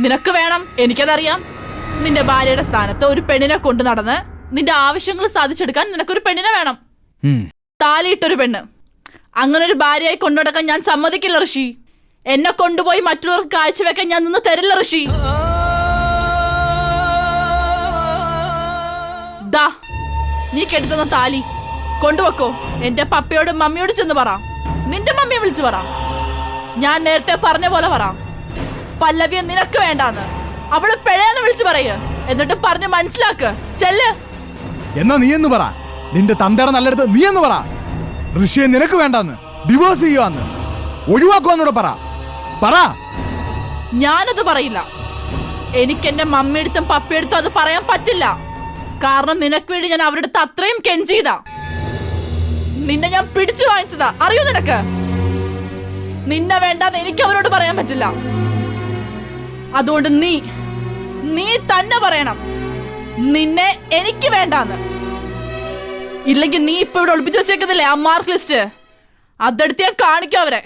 നിനക്ക് വേണം, എനിക്കതറിയാം. നിന്റെ ഭാര്യയുടെ സ്ഥാനത്ത് ഒരു പെണ്ണിനെ കൊണ്ടു നടന്ന് നിന്റെ ആവശ്യങ്ങൾ സാധിച്ചെടുക്കാൻ നിനക്കൊരു പെണ്ണിനെ വേണം. താലിയിട്ടൊരു പെണ്ണ്. അങ്ങനെ ഒരു ഭാര്യയായി കൊണ്ടുനടക്കാൻ ഞാൻ സമ്മതിക്കില്ല ഋഷി. എന്നെ കൊണ്ടുപോയി മറ്റുള്ളവർക്ക് കാഴ്ചവെക്കാൻ ഞാൻ നിന്ന് തരില്ല ഋഷി. ദാ നീ കെട്ടുന്ന താലി കൊണ്ടുവെക്കോ. എന്റെ പപ്പയോടും മമ്മിയോട് ചെന്ന് പറ. നിന്റെ മമ്മിയെ വിളിച്ചു പറ. ഞാൻ നേരത്തെ പറഞ്ഞ പോലെ പറ, പല്ലവിയെ നിനക്ക് വേണ്ടാന്ന്. അവള് പിഴയെന്ന് വിളിച്ചു പറയ്. എന്നിട്ട് പറഞ്ഞ് മനസ്സിലാക്ക്. ചെല്ല്. എന്നാ നീ എന്ന് പറ. നിന്റെ തന്തയുടെ നല്ലടുത്ത് നീ എന്ന് പറ. ഋഷിയെ നിനക്ക് വേണ്ടാന്ന്, ഡിവോഴ്സ് ചെയ്യുവാന്ന്, ഒഴിവാക്കുവാന്നൂടെ പറ. പറ. ഞാനത് പറയില്ല. എനിക്ക് എന്റെ മമ്മിയെടുത്തും പപ്പയെടുത്തും അത് പറയാൻ പറ്റില്ല. കാരണം നിനക്ക് വേണ്ടി ഞാൻ അവരുടെ അടുത്ത് അത്രയും കെഞ്ചിയതാ. നിന്നെ ഞാൻ പിടിച്ചു വാങ്ങിച്ചതാ. അറിയോ നിനക്ക്? നിന്നെ വേണ്ടാന്ന് എനിക്ക് അവരോട് പറയാൻ പറ്റില്ല. അതുകൊണ്ട് നീ തന്നെ പറയണം നിന്നെ എനിക്ക് വേണ്ടാന്ന്. ഇല്ലെങ്കിൽ നീ ഇപ്പൊ ഇവിടെ ഒളിപ്പിച്ചു വെച്ചേക്കുന്നില്ലേ ആ മാർക്ക് ലിസ്റ്റ്, അതെടുത്ത് ഞാൻ കാണിക്കും അവരെ.